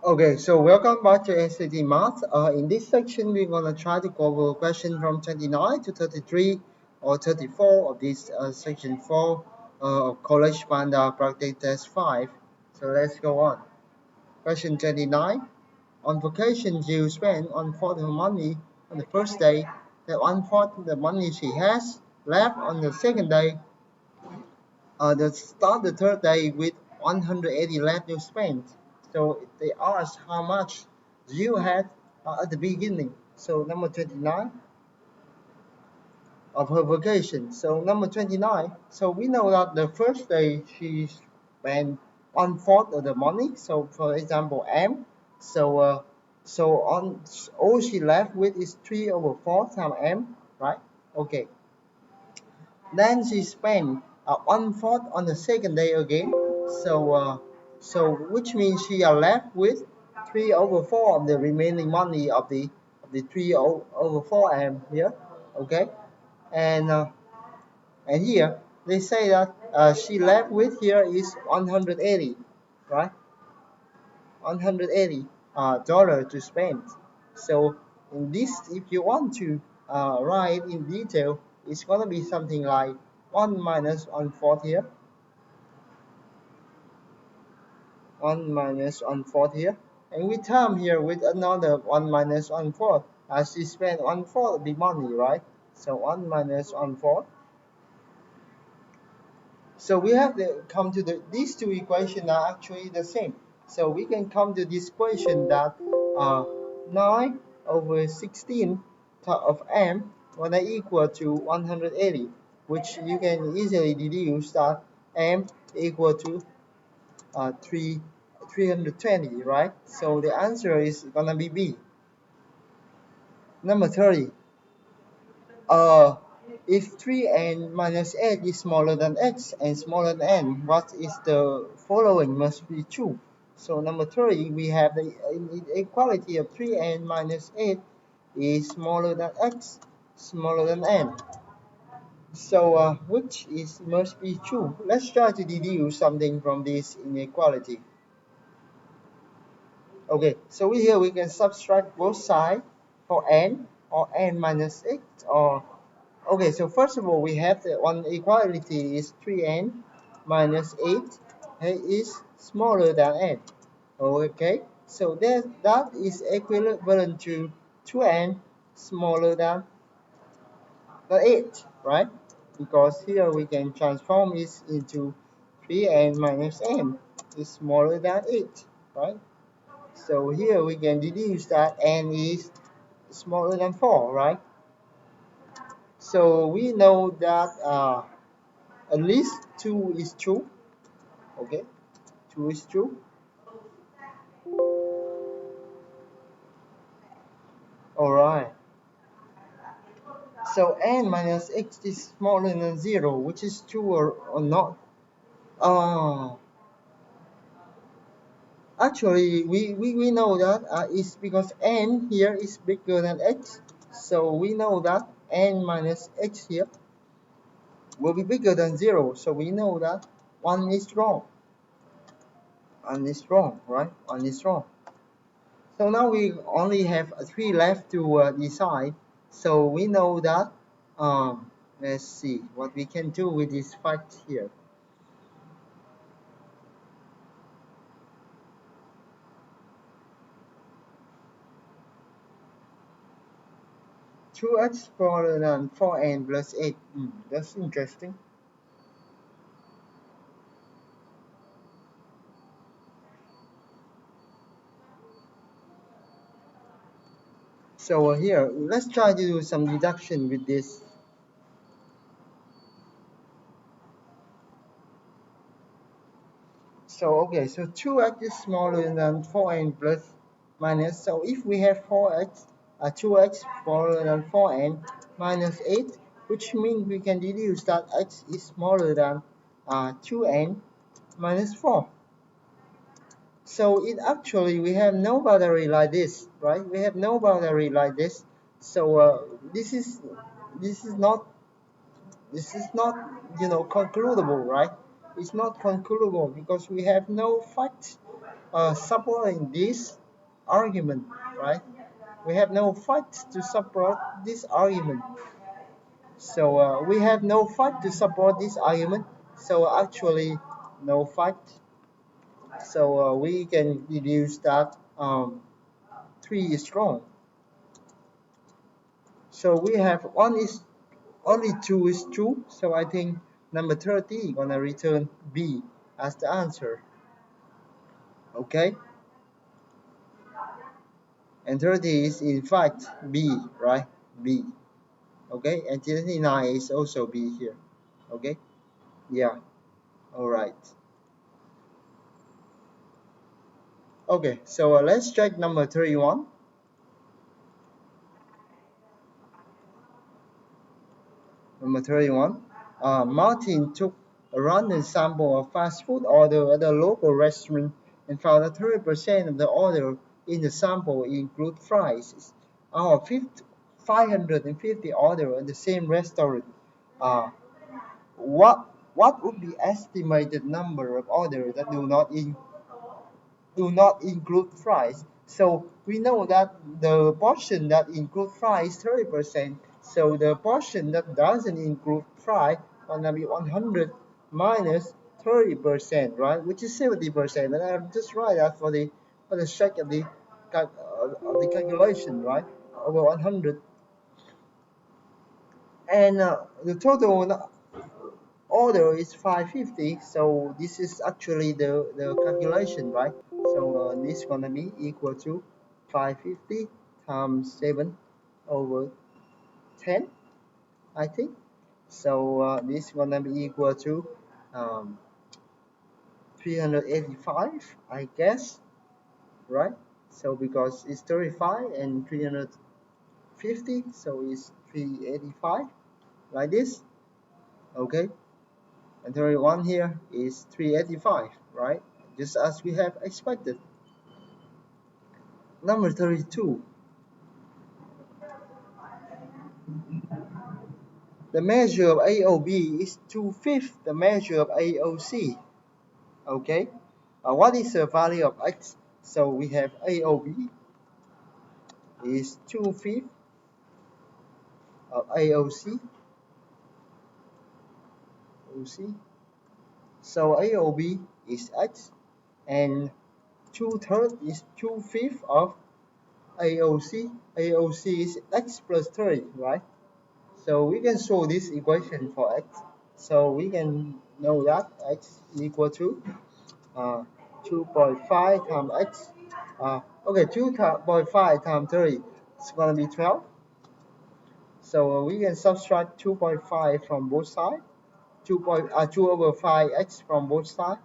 Okay, so welcome back to SAT Math. In this section, we're going to try to cover question from 29 to 33 or 34 of this section 4 of College Panda Practice Test 5. So let's go on. Question 29. On vacation, you spend one-fourth of her money on the first day, that one-fourth of the money she has left on the second day, start the third day with 180 left to spend. So they ask how much you had at the beginning. So number 29 of her vacation. So number 29. So we know that the first day she spent one-fourth of the money. So for example, M. So on all she left with is 3/4 times M, right? Okay. Then she spent one-fourth on the second day again. So which means she are left with 3/4 of the remaining money of the 3/4 M here. Okay, and uh, and here they say that she left with here is 180, right? 180 dollar to spend. So in this, if you want to write in detail, it's gonna be something like 1 minus 1/4 here, 1 minus 1/4 here, and we term here with another 1 minus 1/4 as she spent 1/4 of the money, right? So 1 minus 1/4. So we have to come to these two equations are actually the same. So we can come to this equation that 9/16 of m when I equal to 180, which you can easily deduce that m equal to 320, right? So the answer is gonna be B. Number 30. Uh, if 3n minus 8 is smaller than x and smaller than n, what is the following must be true? So number 3, we have the inequality of 3n minus 8 is smaller than x, smaller than n. So which is must be true? Let's try to deduce something from this inequality. Okay, so here we can subtract both sides for n or n minus 8 or okay, so first of all, we have the one equality is 3n minus 8 is smaller than n. Okay, so that is equivalent to 2n smaller than the 8, right? Because here we can transform it into 3n minus n is smaller than 8, right? So here we can deduce that n is smaller than 4, right? So we know that at least 2 is true. Okay, 2 is true. All right. So n minus x is smaller than 0, which is true or not. Uh, Actually, we know that it's because n here is bigger than x. So we know that n minus x here will be bigger than 0. So we know that 1 is wrong. 1 is wrong, right? 1 is wrong. So now we only have 3 left to decide. So we know that, let's see what we can do with this fact here. Two x smaller than 4n plus 8. That's interesting. So here, let's try to do some deduction with this. So okay, so 2x is smaller than 4n plus minus. So if we have 4x, 2x smaller than 4n minus 8, which means we can deduce that x is smaller than 2n minus 4. So it actually we have no boundary like this, right? We have no boundary like this. So this is not concludable, right? It's not concludable because we have no facts supporting this argument, right? We have no fact to support this argument. So we have no fact to support this argument. So actually, no fact. So we can deduce that 3 is wrong. So we have one is only 2 is true. So I think number 30 gonna return B as the answer. Okay, and 30 is in fact B, right? B. Okay, and 29 is also B here. Okay, yeah, all right. Okay, so let's check number 31. Number 31. Martin took a random sample of fast food order at a local restaurant and found that 30% of the order in the sample include fries. Out of 550 orders at the same restaurant, uh, what would be estimated number of orders that do not include fries? So we know that the portion that include fries is 30%. So the portion that doesn't include fry gonna be 100 minus 30%, right? Which is 70%. And I just write that for the sake of the calculation, right? Over 100. And the total order is 550, so this is actually the calculation, right? So this is gonna be equal to 550 times 7 over 10, I think. So this is gonna be equal to um, 385, I guess, right? So because it's 35 and 350, so it's 385, like this. Okay, and 31 here is 385, right? Just as we have expected. Number 32. The measure of AOB is 2/5 the measure of AOC. Okay. What is the value of X? So we have AOB is 2/5 of AOC. OC. So AOB is X and 2/3 is 2/5 of AOC. AOC is X plus 30, right? So we can show this equation for X. So we can know that X is equal to 2.5 times X. Okay, 2.5 times 30 is going to be 12. So we can subtract 2.5 from both sides. 2 over 5x from both sides.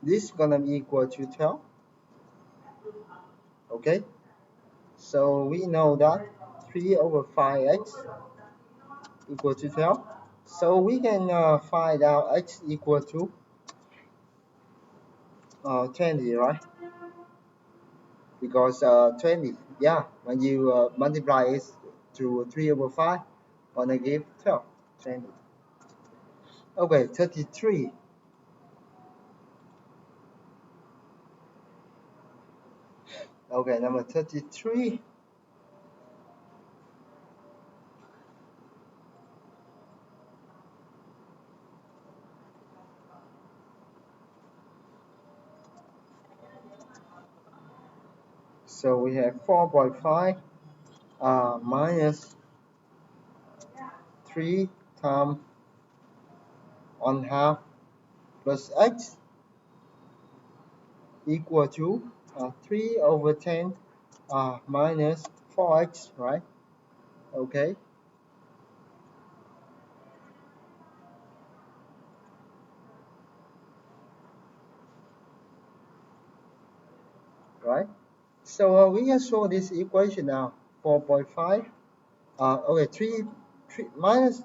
This is going to be equal to 12. Okay. So we know that 3 over 5x equal to 12. So we can find out x equal to 20, right? Because 20, yeah, when you multiply it to 3 over 5, gonna give 12, 20. Okay, 33. Okay, number 33. So we have 4.5 minus 3 times 1/2 plus x equal to 3 over 10 minus 4x, right? Okay. Right? So we can show this equation now. 4.5. Okay, 3 minus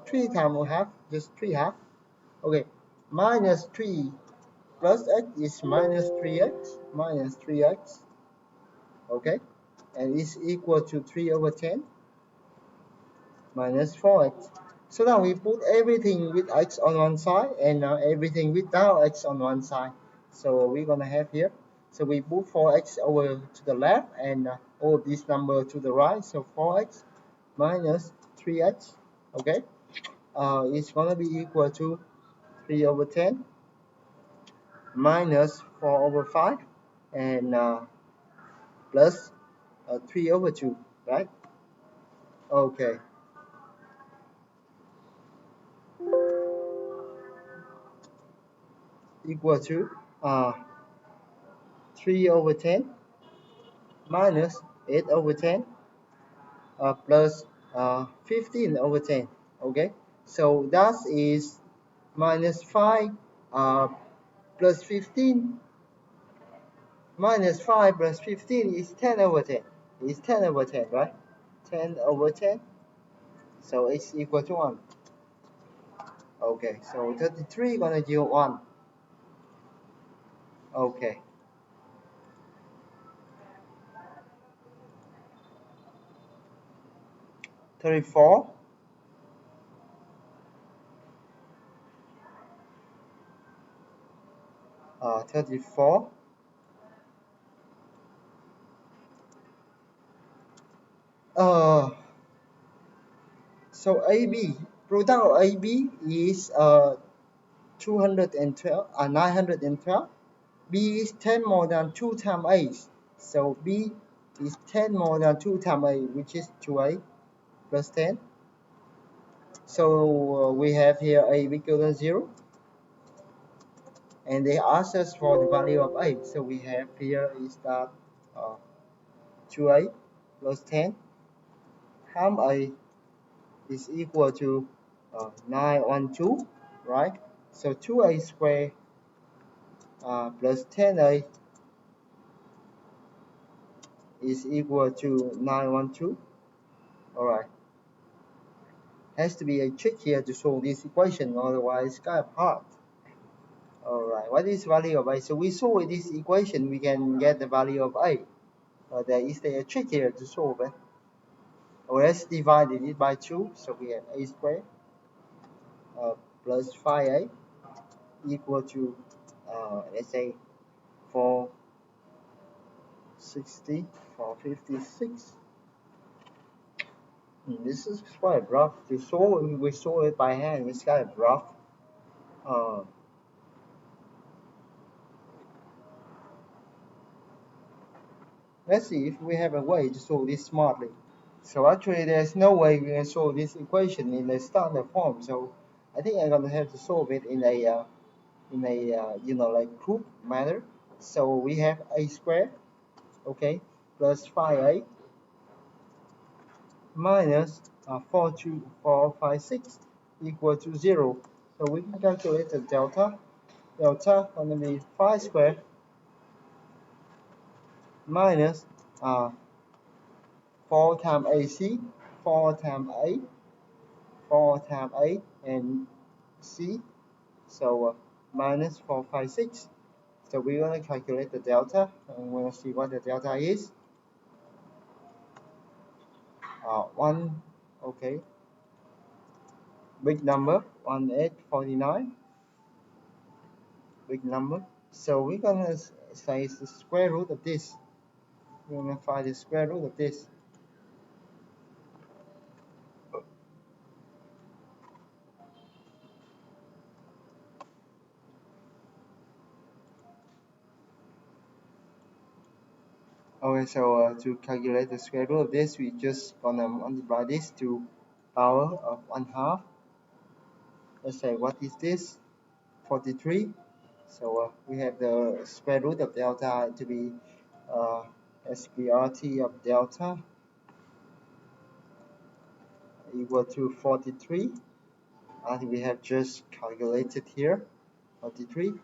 3 times half, just 3 half. Okay, minus 3 plus x is minus 3x, minus 3x. Okay, and it's equal to 3 over 10 minus 4x. So now we put everything with x on one side and everything without x on one side. So we're gonna have here. So we put 4x over to the left and all this number to the right. So 4x minus 3x, okay, it's gonna be equal to 3 over 10 minus 4 over 5 and plus 3 over 2, right? Okay, equal to 3 over 10 minus 8 over 10 plus 15 over 10. Okay, so that is minus 5 uh, plus 15 minus 5 plus 15 is 10 over 10. It's 10 over 10, right? 10 over 10. So it's equal to 1. Okay, so 33 gonna yield 1. Okay, 34. 34. Uh, so AB, product of AB is 212, 912. B is 10 more than 2 times A. So B is 10 more than 2 times A, which is 2A plus 10. So we have here A equal to 0. And they ask us for the value of A. So we have here is that 2A plus 10 times A is equal to 912, right? So 2A squared plus 10A is equal to 912. All right. Has to be a trick here to solve this equation, otherwise it's kind of hard. All right. What is value of A? So we solve this equation, we can get the value of A. There is a trick here to solve it. Or let's divide it by 2. So we have A squared plus 5A equal to let's say 460, 456. This is quite rough to solve. We solve it by hand. It's kind of rough. Let's see if we have a way to solve this smartly. So actually, there's no way we can solve this equation in a standard form. So I think I'm gonna have to solve it in a like group manner. So we have A squared, okay, plus 5A minus 42456 equal to 0. So we can calculate the delta. Delta gonna be 5 squared minus 4 times AC, 4 times A, 4 times A and C. So minus 456. So we're gonna calculate the delta and we'll see what the delta is. 1, okay, big number 1849, big number. So we're gonna say it's the square root of this. We're gonna find the square root of this. Okay, so to calculate the square root of this, we just gonna multiply this to power of 1/2. Let's say what is this? 43. So we have the square root of delta to be SPRT of delta equal to 43, and we have just calculated here 43.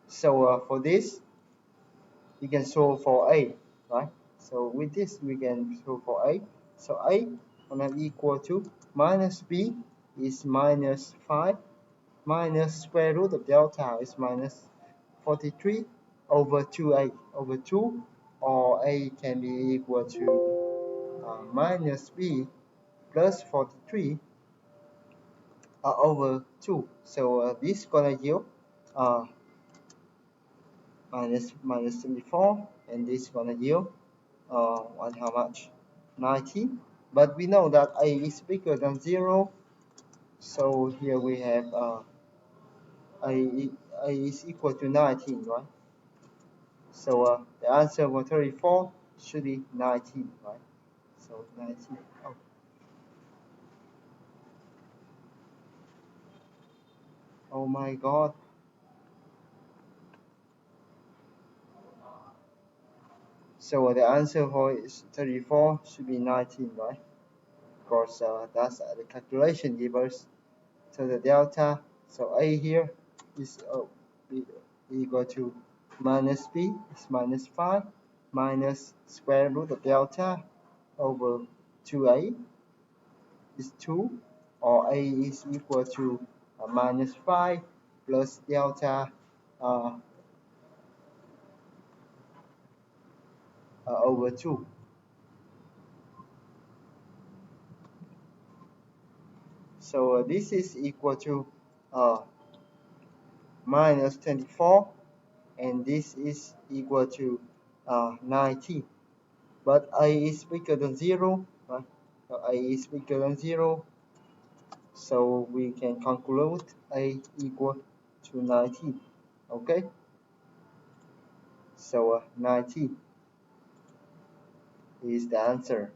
So for this we can solve for A, right? So with this we can solve for A. So A gonna equal to minus B is minus 5 minus square root of delta is minus 43 over 2A over 2, or A can be equal to minus B plus 43 over 2. So this gonna yield minus 24, and this gonna yield on how much? 19. But we know that a is bigger than 0, so here we have a, a is equal to 19, right? So the answer for 34 should be 19, right? So 19. Oh, oh my God. So the answer for 34 should be 19, right? Of course, that's the calculation give us. So the delta, so A here is equal to minus B is minus 5 minus square root of delta over 2A is 2, or A is equal to minus 5 plus delta uh, over 2. So this is equal to uh, minus 24, and this is equal to 19. But I is bigger than 0, right? So I is bigger than 0, so we can conclude A equal to 19. Okay, so 19 is the answer.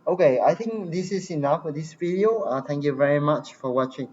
Okay, I think this is enough for this video. Thank you very much for watching.